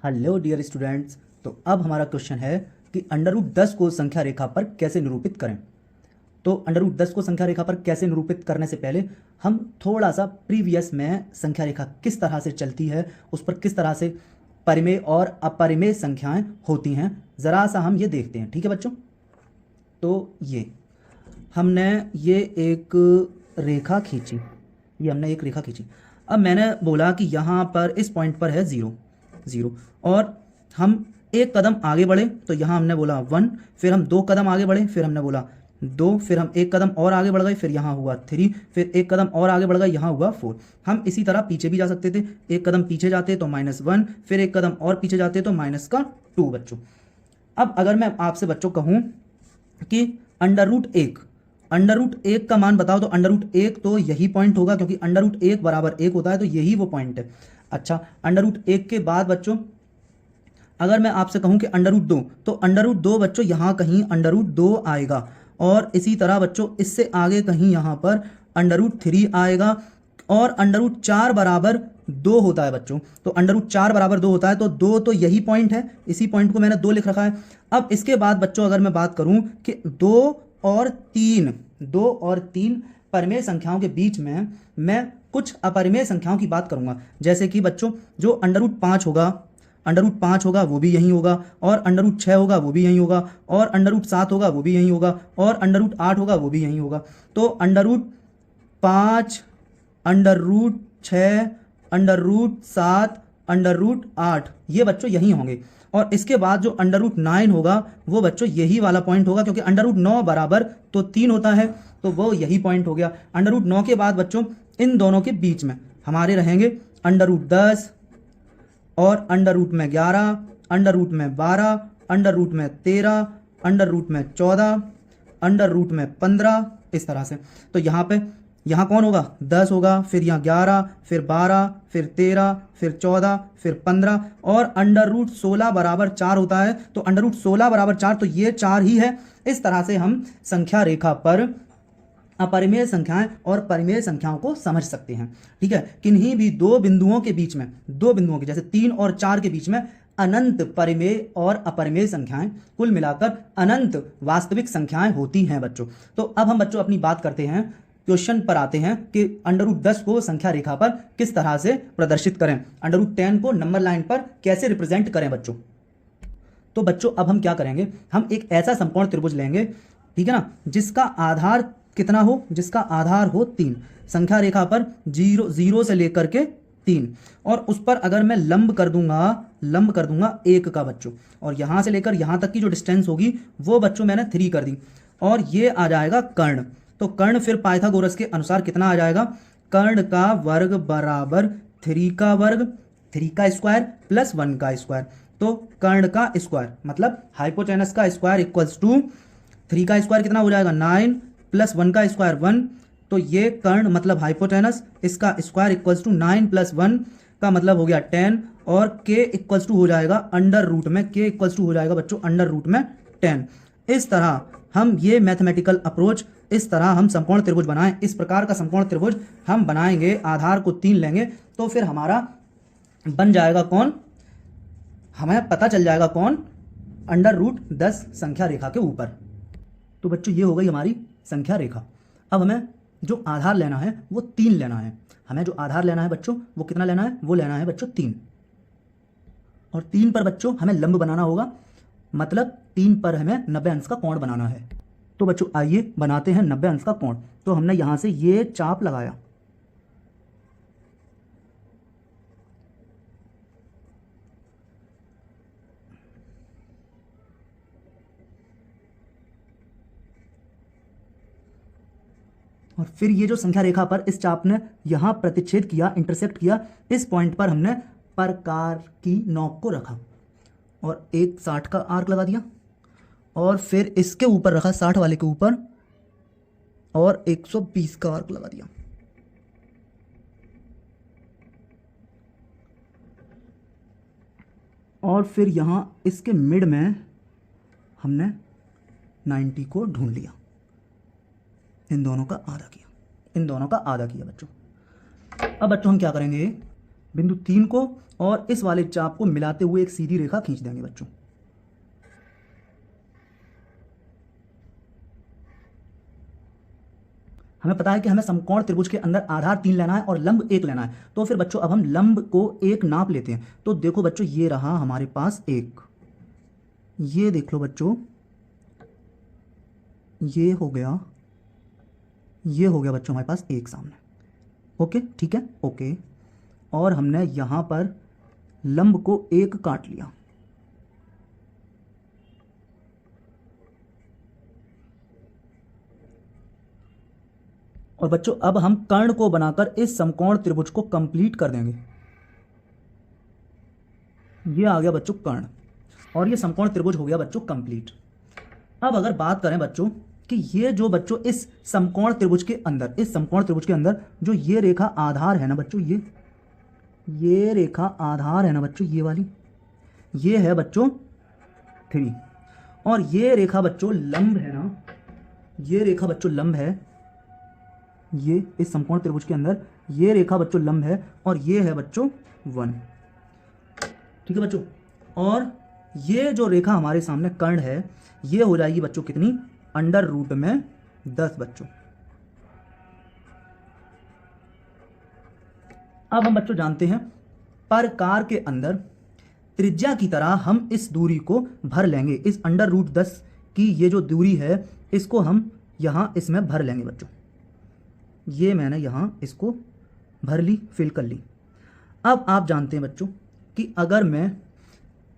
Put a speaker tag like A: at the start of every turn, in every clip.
A: Hello dear students. तो अब हमारा क्वेश्चन है कि अंडर रूट 10 को संख्या रेखा पर कैसे निरूपित करें। तो अंडर रूट 10 को संख्या रेखा पर कैसे निरूपित करने से पहले हम थोड़ा सा प्रीवियस में संख्या रेखा किस तरह से चलती है, उस पर किस तरह से परिमेय और अपरिमेय संख्याएं होती हैं, ज़रा सा हम ये देखते हैं। ठीक है बच्चों, तो ये हमने एक रेखा खींची, अब मैंने बोला कि यहाँ पर इस पॉइंट पर है 0 0 और हम एक कदम आगे बढ़े तो यहाँ हमने बोला 1, फिर हम 2 कदम आगे बढ़े, फिर हमने बोला 2, फिर हम एक कदम और आगे बढ़ गए, फिर यहाँ हुआ 3, फिर एक कदम और आगे बढ़ गए, यहाँ हुआ 4। हम इसी तरह पीछे भी जा सकते थे, एक कदम पीछे जाते तो -1, फिर एक कदम और पीछे जाते तो -2 बच्चों। अब अगर मैं आपसे बच्चों कहूँ कि अंडर रूट 1 का मान बताओ, तो अंडर रूट 1 तो यही पॉइंट होगा, क्योंकि अंडर रूट 1 बराबर 1 होता है, तो यही वो पॉइंट है। अच्छा, अंडर रूट 1 के बाद बच्चों अगर मैं आपसे कहूं कि अंडर रूट 2, तो अंडर रूट 2 बच्चों यहाँ कहीं अंडर रूट 2 आएगा, और इसी तरह बच्चों इससे आगे कहीं यहाँ पर अंडर रूट 3 आएगा, और अंडर रूट 4 बराबर 2 होता है बच्चों। तो अंडर रूट 4 बराबर 2 होता है, तो 2 तो यही पॉइंट है, इसी पॉइंट को मैंने 2 लिख रखा है। अब इसके बाद बच्चों अगर मैं बात करूं कि 2 और 3 परिमेय संख्याओं के बीच में मैं कुछ अपरिमेय संख्याओं की बात करूंगा, जैसे कि बच्चों जो अंडर रूट 5 होगा वो भी यहीं होगा, और अंडर रूट 6 होगा वो भी यहीं होगा, और अंडर रूट 7 होगा वो भी यहीं होगा, और अंडर रूट 8 होगा वो भी यहीं होगा। तो under root 5, under root 6, under root 7, under root 8 ये बच्चों यहीं होंगे। और इसके बाद जो अंडर रूट 9 होगा वो बच्चों यही वाला पॉइंट होगा, क्योंकि अंडर रूट 9 बराबर तो 3 होता है, तो वो यही पॉइंट हो गया। अंडर रूट 9 के बाद बच्चों इन दोनों के बीच में हमारे रहेंगे अंडर रूट 10, और अंडर रूट में 11, अंडर रूट में 12, अंडर रूट में 13, अंडर रूट में 14, अंडर रूट में 15, इस तरह से। तो यहाँ कौन होगा? 10 होगा, फिर यहाँ 11, फिर 12, फिर 13, फिर 14, फिर 15, और अंडर रूट 16 बराबर 4 होता है, तो अंडर रूट 16 बराबर 4, तो ये 4 ही है। इस तरह से हम संख्या रेखा पर अपरिमेय संख्याएं और परिमेय संख्याओं को समझ सकते हैं। ठीक है, किन्हीं भी दो बिंदुओं के जैसे 3 और 4 के बीच में अनंत परिमेय और अपरिमेय संख्याएं, कुल मिलाकर अनंत वास्तविक संख्याएं होती हैं बच्चों। तो अब हम बच्चों अपनी बात करते हैं, क्वेश्चन पर आते हैं कि अंडर रूट 10 को संख्या रेखा पर किस तरह से प्रदर्शित करें, अंडर रूट 10 को नंबर लाइन पर कैसे रिप्रेजेंट करें बच्चों। तो बच्चों अब हम क्या करेंगे, हम एक ऐसा समकोण त्रिभुज लेंगे, ठीक है ना, जिसका आधार कितना हो, जिसका आधार हो 3, संख्या रेखा पर 0 से लेकर के 3, और उस पर अगर मैं लंब कर दूंगा 1 का बच्चों, और यहां से लेकर यहां तक की जो डिस्टेंस होगी वो बच्चों मैंने 3 कर दी, और ये आ जाएगा कर्ण। तो कर्ण फिर पाइथागोरस के अनुसार कितना आ जाएगा, कर्ण का वर्ग बराबर 3 का वर्ग, 3 का स्क्वायर प्लस 1 का स्क्वायर। तो कर्ण का स्क्वायर मतलब हाइपोटेनस का स्क्वायर इक्वल्स टू 3 का स्क्वायर कितना हो जाएगा 9 प्लस 1 का स्क्वायर 1, तो ये कर्ण मतलब हाइपोटेनस, इसका स्क्वायर इक्वल्स टू 9 प्लस 1 का मतलब हो गया 10, और k इक्वल्स टू हो जाएगा अंडर रूट में, k इक्वल्स टू हो जाएगा बच्चों अंडर रूट में 10। इस तरह हम ये मैथमेटिकल अप्रोच, इस तरह हम समकोण त्रिभुज बनाएं, इस प्रकार का समकोण त्रिभुज हम बनाएंगे, आधार को 3 लेंगे, तो फिर हमारा बन जाएगा कौन, हमें पता चल जाएगा कौन, अंडर रूट 10 संख्या रेखा के ऊपर। तो बच्चों ये हो गई हमारी संख्या रेखा। अब हमें जो आधार लेना है वो 3 लेना है, हमें जो आधार लेना है बच्चों वो कितना लेना है, वो लेना है बच्चों 3, और 3 पर बच्चों हमें लंब बनाना होगा, मतलब 3 पर हमें 90 अंश का कोण बनाना है। तो बच्चों आइए बनाते हैं 90 अंश का कोण। तो हमने यहां से ये चाप लगाया, और फिर ये जो संख्या रेखा पर इस चाप ने यहां प्रतिच्छेद किया, इंटरसेक्ट किया, इस पॉइंट पर हमने प्रकार की नोक को रखा और एक 60 का आर्क लगा दिया, और फिर इसके ऊपर रखा 60 वाले के ऊपर और 120 का आर्क लगा दिया, और फिर यहां इसके मिड में हमने 90 को ढूंढ लिया, इन दोनों का आधा किया बच्चों। अब बच्चों हम क्या करेंगे, बिंदु 3 को और इस वाले चाप को मिलाते हुए एक सीधी रेखा खींच देंगे बच्चों। हमें पता है कि हमें समकोण त्रिभुज के अंदर आधार 3 लेना है और लंब 1 लेना है। तो फिर बच्चों अब हम लंब को 1 नाप लेते हैं। तो देखो बच्चों, ये रहा हमारे पास 1, ये देख लो बच्चों, ये हो गया बच्चों हमारे पास 1 सामने। ओके, ठीक है, ओके। और हमने यहां पर लंब को 1 काट लिया। और बच्चों अब हम कर्ण को बनाकर इस समकोण त्रिभुज को कंप्लीट कर देंगे। ये आ गया बच्चों कर्ण, और ये समकोण त्रिभुज हो गया बच्चों कंप्लीट। अब अगर बात करें बच्चों कि ये जो बच्चों इस समकोण त्रिभुज के अंदर, इस समकोण त्रिभुज के अंदर जो ये रेखा आधार है ना बच्चों, ये रेखा आधार है ना बच्चों, ये वाली, ये है बच्चों 3, और ये रेखा बच्चों लंब है ना, ये रेखा बच्चों लंब है, ये इस समकोण त्रिभुज के अंदर ये रेखा बच्चों लंब है, और ये है बच्चों 1। ठीक है बच्चों, और ये जो रेखा हमारे सामने कर्ण है, ये हो जाएगी बच्चों कितनी, अंडर रूट में 10 बच्चों। अब हम बच्चों जानते हैं प्रकार के अंदर त्रिज्या की तरह हम इस दूरी को भर लेंगे। इस अंडर रूट 10 की ये जो दूरी है, इसको हम यहां इसमें भर लेंगे बच्चों। ये मैंने यहां इसको भर ली, फिल कर ली। अब आप जानते हैं बच्चों कि अगर मैं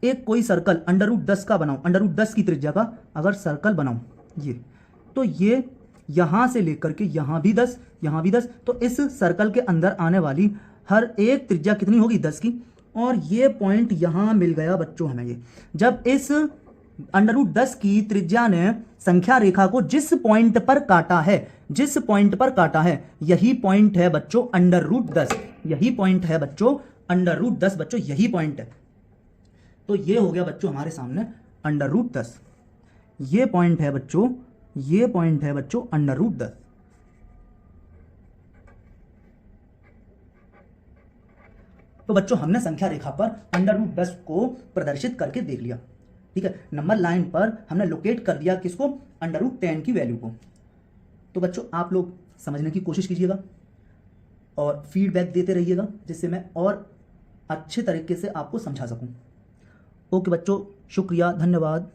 A: एक कोई सर्कल अंडर रूट 10 का बनाऊं, अंडर रूट 10 की त्रिज्या का अगर सर्कल बनाऊं, ये तो ये यहां से लेकर के यहां भी 10, यहां भी 10, तो इस सर्कल के अंदर आने वाली हर एक त्रिज्या कितनी होगी, 10 की। और ये पॉइंट यहां मिल गया बच्चों हमें। ये जब इस अंडर रूट 10 की त्रिज्या ने संख्या रेखा को जिस पॉइंट पर काटा है, जिस पॉइंट पर काटा है, यही पॉइंट है बच्चों अंडर रूट 10, यही पॉइंट है बच्चों अंडर रूट 10 बच्चों, यही पॉइंट है। तो ये हो गया बच्चों हमारे सामने अंडर रूट 10, ये पॉइंट है बच्चों, ये पॉइंट है बच्चों अंडर रूट 10। तो बच्चों हमने संख्या रेखा पर अंडर रूट 10 को प्रदर्शित करके देख लिया। ठीक है, नंबर लाइन पर हमने लोकेट कर दिया किसको, अंडर रूट 10 की वैल्यू को। तो बच्चों आप लोग समझने की कोशिश कीजिएगा और फीडबैक देते रहिएगा, जिससे मैं और अच्छे तरीके से आपको समझा सकूं। ओके बच्चों, शुक्रिया, धन्यवाद।